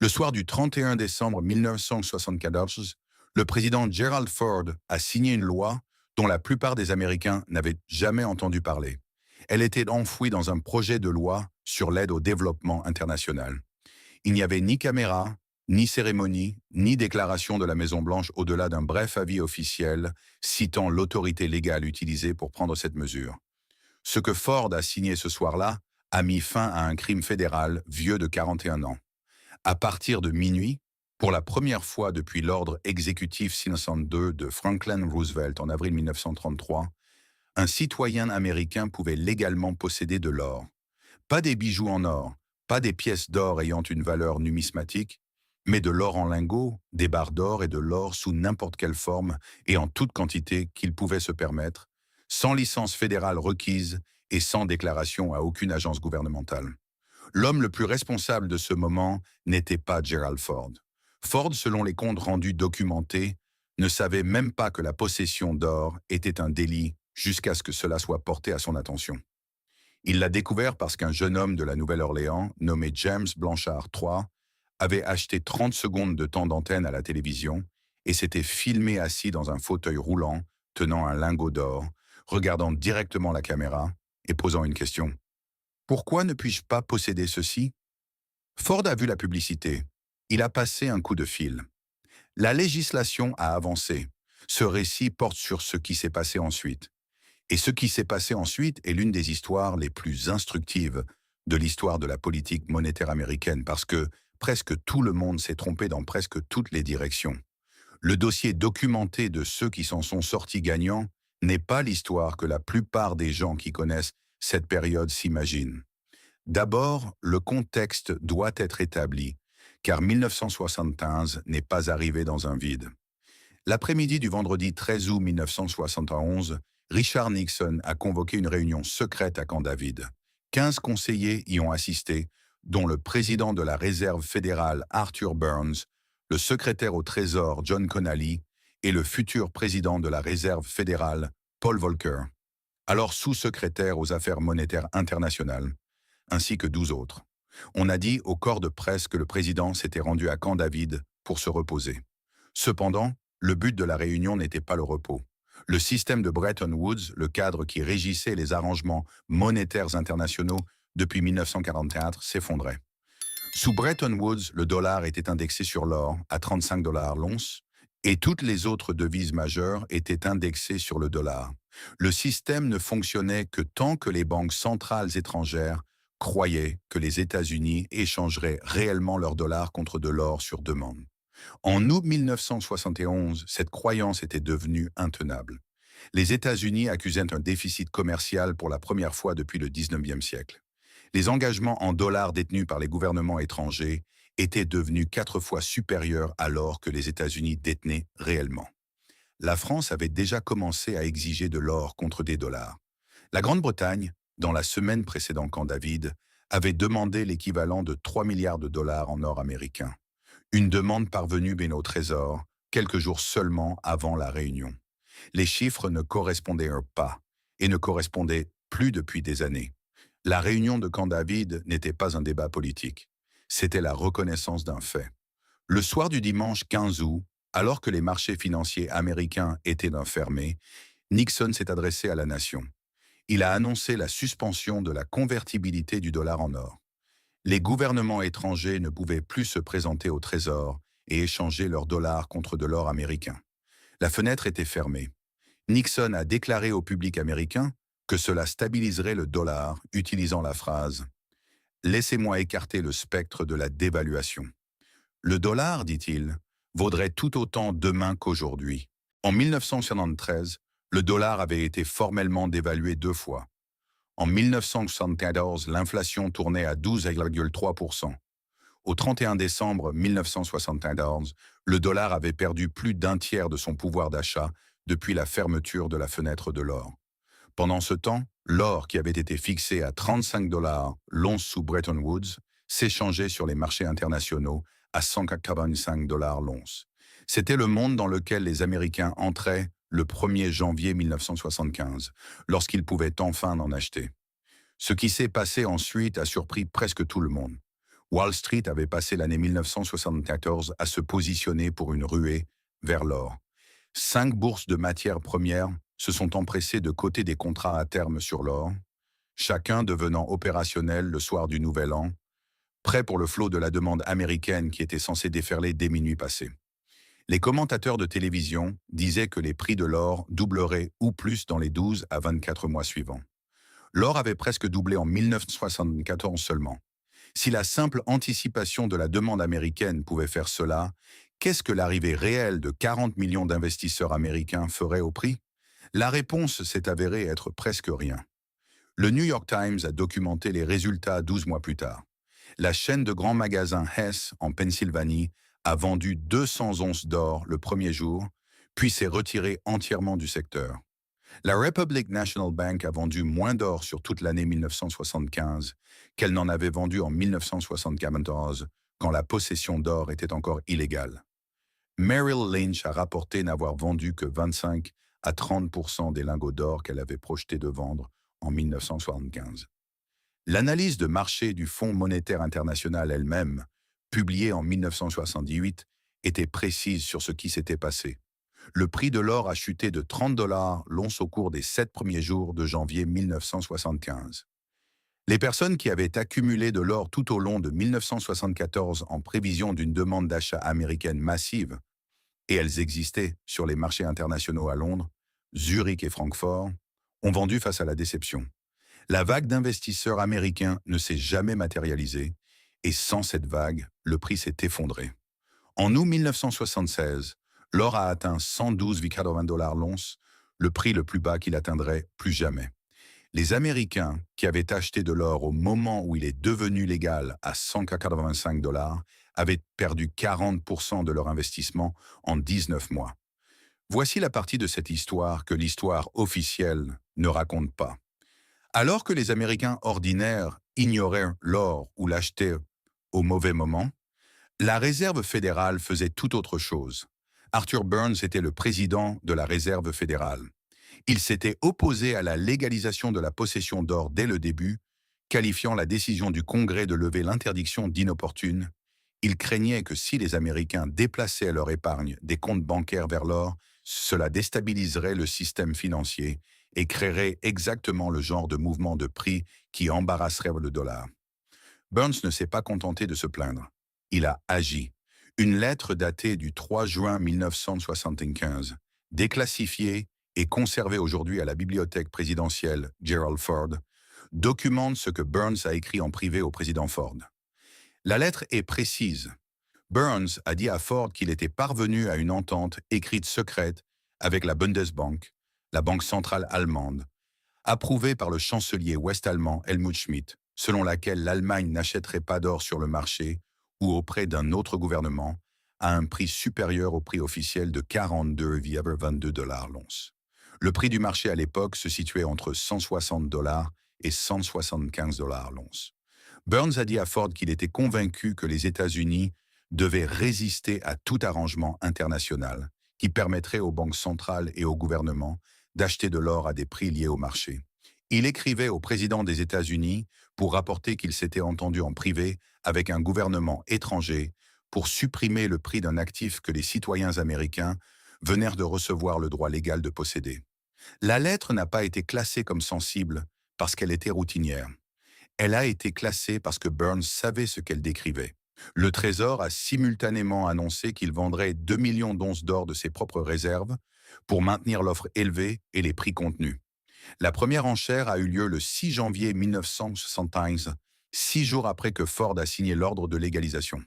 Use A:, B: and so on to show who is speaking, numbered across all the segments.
A: Le soir du 31 décembre 1974, le président Gerald Ford a signé une loi dont la plupart des Américains n'avaient jamais entendu parler. Elle était enfouie dans un projet de loi sur l'aide au développement international. Il n'y avait ni caméra, ni cérémonie, ni déclaration de la Maison-Blanche au-delà d'un bref avis officiel citant l'autorité légale utilisée pour prendre cette mesure. Ce que Ford a signé ce soir-là a mis fin à un crime fédéral vieux de 41 ans. À partir de minuit, pour la première fois depuis l'ordre exécutif 602 de Franklin Roosevelt en avril 1933, un citoyen américain pouvait légalement posséder de l'or. Pas des bijoux en or, pas des pièces d'or ayant une valeur numismatique, mais de l'or en lingots, des barres d'or et de l'or sous n'importe quelle forme et en toute quantité qu'il pouvait se permettre, sans licence fédérale requise et sans déclaration à aucune agence gouvernementale. L'homme le plus responsable de ce moment n'était pas Gerald Ford. Ford, selon les comptes rendus documentés, ne savait même pas que la possession d'or était un délit jusqu'à ce que cela soit porté à son attention. Il l'a découvert parce qu'un jeune homme de la Nouvelle-Orléans, nommé James Blanchard III, avait acheté 30 secondes de temps d'antenne à la télévision et s'était filmé assis dans un fauteuil roulant, tenant un lingot d'or, regardant directement la caméra et posant une question. Pourquoi ne puis-je pas posséder ceci? Ford a vu la publicité. Il a passé un coup de fil. La législation a avancé. Ce récit porte sur ce qui s'est passé ensuite. Et ce qui s'est passé ensuite est l'une des histoires les plus instructives de l'histoire de la politique monétaire américaine parce que presque tout le monde s'est trompé dans presque toutes les directions. Le dossier documenté de ceux qui s'en sont sortis gagnants n'est pas l'histoire que la plupart des gens qui connaissent cette période s'imaginent. D'abord, le contexte doit être établi, car 1975 n'est pas arrivé dans un vide. L'après-midi du vendredi 13 août 1971, Richard Nixon a convoqué une réunion secrète à Camp David. 15 conseillers y ont assisté, dont le président de la Réserve fédérale Arthur Burns, le secrétaire au Trésor John Connally et le futur président de la Réserve fédérale Paul Volcker, alors sous-secrétaire aux affaires monétaires internationales, ainsi que 12 autres. On a dit au corps de presse que le président s'était rendu à Camp David pour se reposer. Cependant, le but de la réunion n'était pas le repos. Le système de Bretton Woods, le cadre qui régissait les arrangements monétaires internationaux depuis 1944, s'effondrait. Sous Bretton Woods, le dollar était indexé sur l'or à 35 dollars l'once et toutes les autres devises majeures étaient indexées sur le dollar. Le système ne fonctionnait que tant que les banques centrales étrangères croyaient que les États-Unis échangeraient réellement leur dollar contre de l'or sur demande. En août 1971, cette croyance était devenue intenable. Les États-Unis accusaient un déficit commercial pour la première fois depuis le 19e siècle. Les engagements en dollars détenus par les gouvernements étrangers étaient devenus 4 fois supérieurs à l'or que les États-Unis détenaient réellement. La France avait déjà commencé à exiger de l'or contre des dollars. La Grande-Bretagne, dans la semaine précédant Camp David, avait demandé l'équivalent de 3 milliards de dollars en or américain. Une demande parvenue bien au Trésor, quelques jours seulement avant la réunion. Les chiffres ne correspondaient pas, et ne correspondaient plus depuis des années. La réunion de Camp David n'était pas un débat politique. C'était la reconnaissance d'un fait. Le soir du dimanche 15 août, alors que les marchés financiers américains étaient fermés, Nixon s'est adressé à la nation. Il a annoncé la suspension de la convertibilité du dollar en or. Les gouvernements étrangers ne pouvaient plus se présenter au Trésor et échanger leurs dollars contre de l'or américain. La fenêtre était fermée. Nixon a déclaré au public américain que cela stabiliserait le dollar, utilisant la phrase « Laissez-moi écarter le spectre de la dévaluation ». Le dollar, dit-il, vaudrait tout autant demain qu'aujourd'hui. En 1973, le dollar avait été formellement dévalué 2 fois. En 1974, l'inflation tournait à 12,3%. Au 31 décembre 1974, le dollar avait perdu plus d'un tiers de son pouvoir d'achat depuis la fermeture de la fenêtre de l'or. Pendant ce temps, l'or qui avait été fixé à 35 dollars l'once sous Bretton Woods s'échangeait sur les marchés internationaux à 185 dollars l'once. C'était le monde dans lequel les Américains entraient le 1er janvier 1975, lorsqu'ils pouvaient enfin en acheter. Ce qui s'est passé ensuite a surpris presque tout le monde. Wall Street avait passé l'année 1974 à se positionner pour une ruée vers l'or. 5 bourses de matières premières se sont empressées de coter des contrats à terme sur l'or, chacun devenant opérationnel le soir du Nouvel An, prêt pour le flot de la demande américaine qui était censé déferler dès minuit passé. Les commentateurs de télévision disaient que les prix de l'or doubleraient ou plus dans les 12 à 24 mois suivants. L'or avait presque doublé en 1974 seulement. Si la simple anticipation de la demande américaine pouvait faire cela, qu'est-ce que l'arrivée réelle de 40 millions d'investisseurs américains ferait au prix? La réponse s'est avérée être presque rien. Le New York Times a documenté les résultats 12 mois plus tard. La chaîne de grands magasins Hess, en Pennsylvanie, a vendu 200 onces d'or le premier jour, puis s'est retirée entièrement du secteur. La Republic National Bank a vendu moins d'or sur toute l'année 1975 qu'elle n'en avait vendu en 1974, quand la possession d'or était encore illégale. Merrill Lynch a rapporté n'avoir vendu que 25 à 30% des lingots d'or qu'elle avait projeté de vendre en 1975. L'analyse de marché du Fonds monétaire international elle-même, publiée en 1978, était précise sur ce qui s'était passé. Le prix de l'or a chuté de 30 $ l'once au cours des 7 premiers jours de janvier 1975. Les personnes qui avaient accumulé de l'or tout au long de 1974 en prévision d'une demande d'achat américaine massive, et elles existaient sur les marchés internationaux à Londres, Zurich et Francfort, ont vendu face à la déception. La vague d'investisseurs américains ne s'est jamais matérialisée, et sans cette vague, le prix s'est effondré. En août 1976, l'or a atteint 112,80 $ l'once, le prix le plus bas qu'il atteindrait plus jamais. Les Américains, qui avaient acheté de l'or au moment où il est devenu légal à 185 $, avaient perdu 40% de leur investissement en 19 mois. Voici la partie de cette histoire que l'histoire officielle ne raconte pas. Alors que les Américains ordinaires ignoraient l'or ou l'achetaient au mauvais moment, la Réserve fédérale faisait tout autre chose. Arthur Burns était le président de la Réserve fédérale. Il s'était opposé à la légalisation de la possession d'or dès le début, qualifiant la décision du Congrès de lever l'interdiction d'inopportune. Il craignait que si les Américains déplaçaient leur épargne des comptes bancaires vers l'or, cela déstabiliserait le système financier et créerait exactement le genre de mouvement de prix qui embarrasserait le dollar. Burns ne s'est pas contenté de se plaindre. Il a agi. Une lettre datée du 3 juin 1975, déclassifiée et conservée aujourd'hui à la bibliothèque présidentielle Gerald Ford, documente ce que Burns a écrit en privé au président Ford. La lettre est précise. Burns a dit à Ford qu'il était parvenu à une entente écrite secrète avec la Bundesbank, la banque centrale allemande, approuvée par le chancelier ouest-allemand Helmut Schmidt, selon laquelle l'Allemagne n'achèterait pas d'or sur le marché ou auprès d'un autre gouvernement à un prix supérieur au prix officiel de 42,22 $ l'once. Le prix du marché à l'époque se situait entre 160 $ et 175 $ l'once. Burns a dit à Ford qu'il était convaincu que les États-Unis devaient résister à tout arrangement international qui permettrait aux banques centrales et au gouvernement d'acheter de l'or à des prix liés au marché. Il écrivait au président des États-Unis pour rapporter qu'il s'était entendu en privé avec un gouvernement étranger pour supprimer le prix d'un actif que les citoyens américains venaient de recevoir le droit légal de posséder. La lettre n'a pas été classée comme sensible parce qu'elle était routinière. Elle a été classée parce que Burns savait ce qu'elle décrivait. Le Trésor a simultanément annoncé qu'il vendrait 2 millions d'onces d'or de ses propres réserves pour maintenir l'offre élevée et les prix contenus. La première enchère a eu lieu le 6 janvier 1975, 6 jours après que Ford a signé l'ordre de légalisation.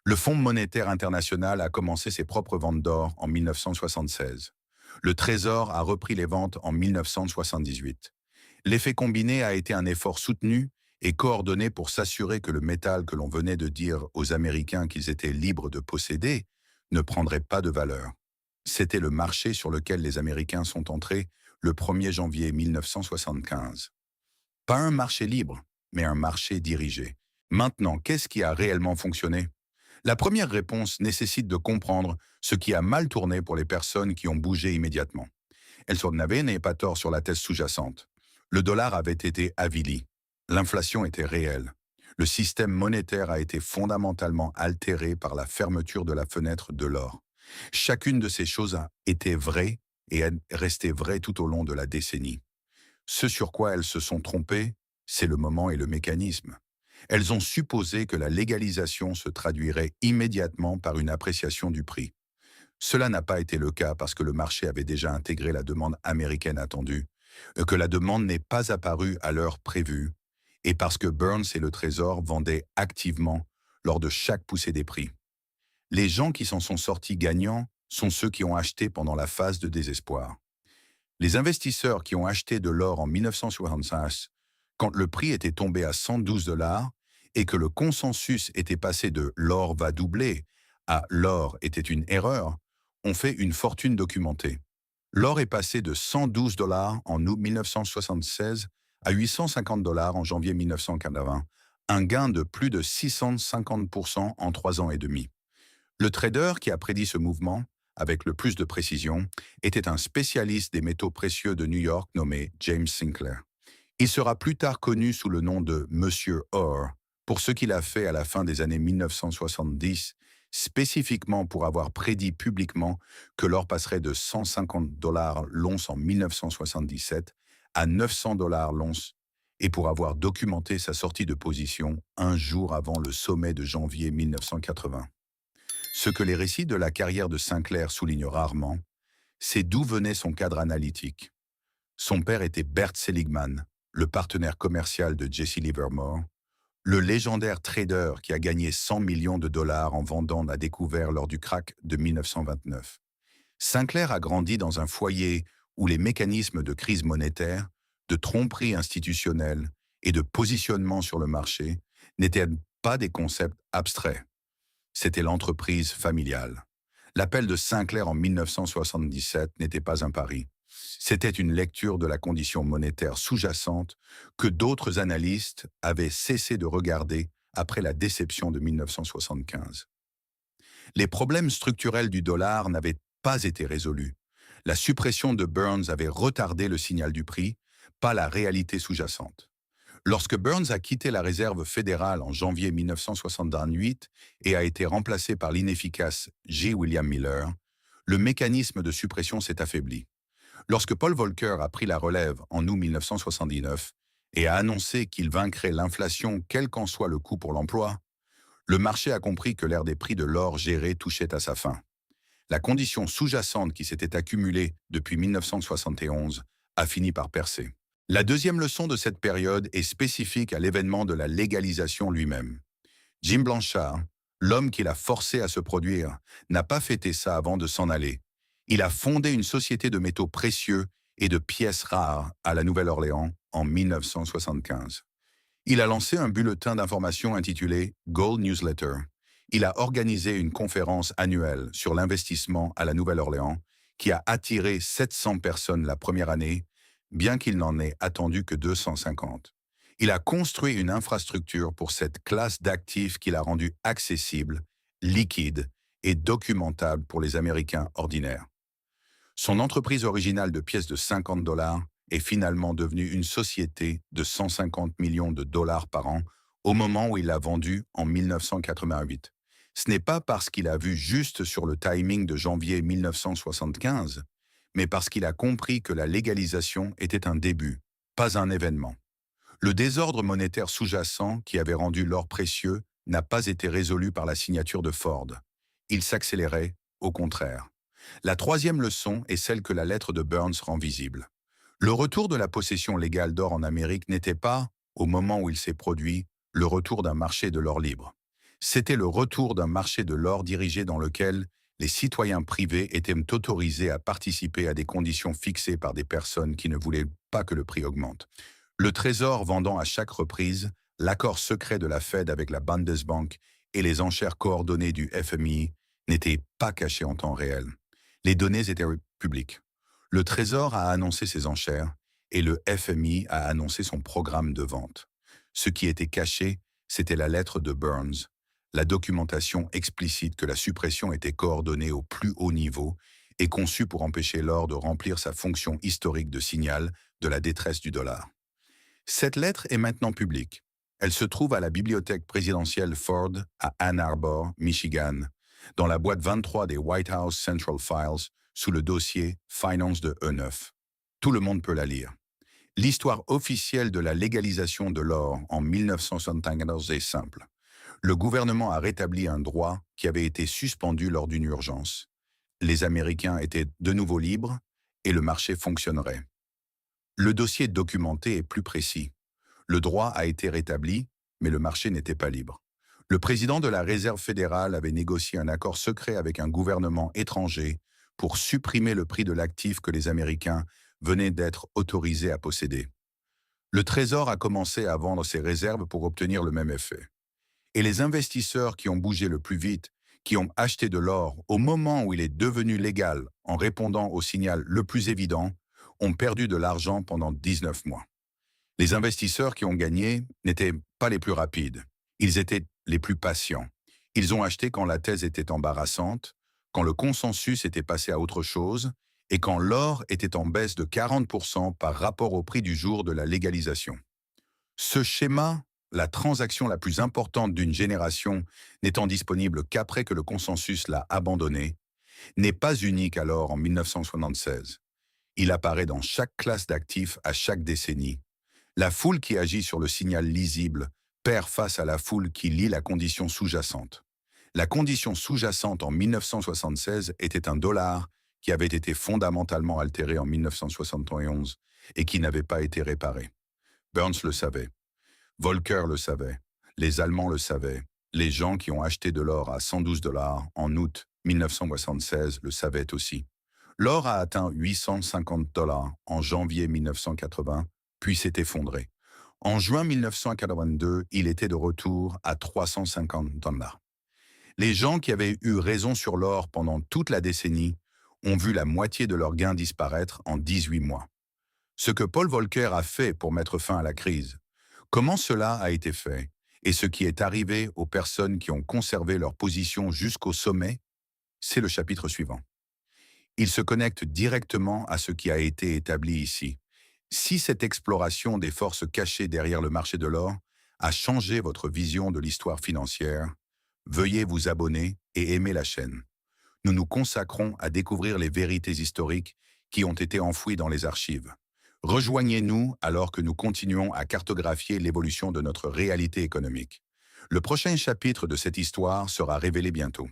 A: Le Fonds monétaire international a commencé ses propres ventes d'or en 1976. Le Trésor a repris les ventes en 1978. L'effet combiné a été un effort soutenu et coordonné pour s'assurer que le métal que l'on venait de dire aux Américains qu'ils étaient libres de posséder ne prendrait pas de valeur. C'était le marché sur lequel les Américains sont entrés le 1er janvier 1975. Pas un marché libre, mais un marché dirigé. Maintenant, qu'est-ce qui a réellement fonctionné? La première réponse nécessite de comprendre ce qui a mal tourné pour les personnes qui ont bougé immédiatement. Elson n'avait pas tort sur la thèse sous-jacente. Le dollar avait été avili. L'inflation était réelle. Le système monétaire a été fondamentalement altéré par la fermeture de la fenêtre de l'or. Chacune de ces choses a été vraie et est restée vraie tout au long de la décennie. Ce sur quoi elles se sont trompées, c'est le moment et le mécanisme. Elles ont supposé que la légalisation se traduirait immédiatement par une appréciation du prix. Cela n'a pas été le cas parce que le marché avait déjà intégré la demande américaine attendue, que la demande n'est pas apparue à l'heure prévue, et parce que Burns et le Trésor vendaient activement lors de chaque poussée des prix. Les gens qui s'en sont sortis gagnants sont ceux qui ont acheté pendant la phase de désespoir. Les investisseurs qui ont acheté de l'or en 1965, quand le prix était tombé à 112 dollars et que le consensus était passé de l'or va doubler à l'or était une erreur, ont fait une fortune documentée. L'or est passé de 112 dollars en août 1976 à 850 dollars en janvier 1980, un gain de plus de 650% en 3 ans et demi. Le trader qui a prédit ce mouvement, avec le plus de précision, était un spécialiste des métaux précieux de New York nommé James Sinclair. Il sera plus tard connu sous le nom de Monsieur Orr pour ce qu'il a fait à la fin des années 1970, spécifiquement pour avoir prédit publiquement que l'or passerait de 150 dollars l'once en 1977 à 900 dollars l'once et pour avoir documenté sa sortie de position un jour avant le sommet de janvier 1980. Ce que les récits de la carrière de Sinclair soulignent rarement, c'est d'où venait son cadre analytique. Son père était Bert Seligman, le partenaire commercial de Jesse Livermore, le légendaire trader qui a gagné 100 millions de dollars en vendant la découvert lors du krach de 1929. Sinclair a grandi dans un foyer où les mécanismes de crise monétaire, de tromperie institutionnelle et de positionnement sur le marché n'étaient pas des concepts abstraits. C'était l'entreprise familiale. L'appel de Sinclair en 1977 n'était pas un pari. C'était une lecture de la condition monétaire sous-jacente que d'autres analystes avaient cessé de regarder après la déception de 1975. Les problèmes structurels du dollar n'avaient pas été résolus. La suppression de Burns avait retardé le signal du prix, pas la réalité sous-jacente. Lorsque Burns a quitté la Réserve fédérale en janvier 1968 et a été remplacé par l'inefficace J. William Miller, le mécanisme de suppression s'est affaibli. Lorsque Paul Volcker a pris la relève en août 1979 et a annoncé qu'il vaincrait l'inflation quel qu'en soit le coût pour l'emploi, le marché a compris que l'ère des prix de l'or géré touchait à sa fin. La condition sous-jacente qui s'était accumulée depuis 1971 a fini par percer. La deuxième leçon de cette période est spécifique à l'événement de la légalisation lui-même. Jim Blanchard, l'homme qui l'a forcé à se produire, n'a pas fêté ça avant de s'en aller. Il a fondé une société de métaux précieux et de pièces rares à la Nouvelle-Orléans en 1975. Il a lancé un bulletin d'information intitulé Gold Newsletter. Il a organisé une conférence annuelle sur l'investissement à la Nouvelle-Orléans qui a attiré 700 personnes la première année, bien qu'il n'en ait attendu que 250. Il a construit une infrastructure pour cette classe d'actifs qu'il a rendue accessible, liquide et documentable pour les Américains ordinaires. Son entreprise originale de pièces de 50 dollars est finalement devenue une société de 150 millions de dollars par an au moment où il l'a vendue en 1988. Ce n'est pas parce qu'il a vu juste sur le timing de janvier 1975, mais parce qu'il a compris que la légalisation était un début, pas un événement. Le désordre monétaire sous-jacent qui avait rendu l'or précieux n'a pas été résolu par la signature de Ford. Il s'accélérait, au contraire. La troisième leçon est celle que la lettre de Burns rend visible. Le retour de la possession légale d'or en Amérique n'était pas, au moment où il s'est produit, le retour d'un marché de l'or libre. C'était le retour d'un marché de l'or dirigé dans lequel les citoyens privés étaient autorisés à participer à des conditions fixées par des personnes qui ne voulaient pas que le prix augmente. Le Trésor vendant à chaque reprise l'accord secret de la Fed avec la Bundesbank et les enchères coordonnées du FMI n'étaient pas cachés en temps réel. Les données étaient publiques. Le Trésor a annoncé ses enchères et le FMI a annoncé son programme de vente. Ce qui était caché, c'était la lettre de Burns, la documentation explicite que la suppression était coordonnée au plus haut niveau et conçue pour empêcher l'or de remplir sa fonction historique de signal de la détresse du dollar. Cette lettre est maintenant publique. Elle se trouve à la bibliothèque présidentielle Ford à Ann Arbor, Michigan, dans la boîte 23 des White House Central Files, sous le dossier Finance de E9. Tout le monde peut la lire. L'histoire officielle de la légalisation de l'or en 1974 est simple. Le gouvernement a rétabli un droit qui avait été suspendu lors d'une urgence. Les Américains étaient de nouveau libres et le marché fonctionnerait. Le dossier documenté est plus précis. Le droit a été rétabli, mais le marché n'était pas libre. Le président de la Réserve fédérale avait négocié un accord secret avec un gouvernement étranger pour supprimer le prix de l'actif que les Américains venaient d'être autorisés à posséder. Le Trésor a commencé à vendre ses réserves pour obtenir le même effet. Et les investisseurs qui ont bougé le plus vite, qui ont acheté de l'or au moment où il est devenu légal en répondant au signal le plus évident, ont perdu de l'argent pendant 19 mois. Les investisseurs qui ont gagné n'étaient pas les plus rapides. Ils étaient les plus patients. Ils ont acheté quand la thèse était embarrassante, quand le consensus était passé à autre chose et quand l'or était en baisse de 40% par rapport au prix du jour de la légalisation. Ce schéma, la transaction la plus importante d'une génération n'étant disponible qu'après que le consensus l'a abandonné, n'est pas unique alors en 1976. Il apparaît dans chaque classe d'actifs à chaque décennie. La foule qui agit sur le signal lisible perd face à la foule qui lit la condition sous-jacente. La condition sous-jacente en 1976 était un dollar qui avait été fondamentalement altéré en 1971 et qui n'avait pas été réparé. Burns le savait. Volcker le savait. Les Allemands le savaient. Les gens qui ont acheté de l'or à 112 dollars en août 1976 le savaient aussi. L'or a atteint 850 dollars en janvier 1980, puis s'est effondré. En juin 1982, il était de retour à 350 dollars. Les gens qui avaient eu raison sur l'or pendant toute la décennie ont vu la moitié de leurs gains disparaître en 18 mois. Ce que Paul Volcker a fait pour mettre fin à la crise, comment cela a été fait et ce qui est arrivé aux personnes qui ont conservé leur position jusqu'au sommet, c'est le chapitre suivant. Il se connecte directement à ce qui a été établi ici. Si cette exploration des forces cachées derrière le marché de l'or a changé votre vision de l'histoire financière, veuillez vous abonner et aimer la chaîne. Nous nous consacrons à découvrir les vérités historiques qui ont été enfouies dans les archives. Rejoignez-nous alors que nous continuons à cartographier l'évolution de notre réalité économique. Le prochain chapitre de cette histoire sera révélé bientôt.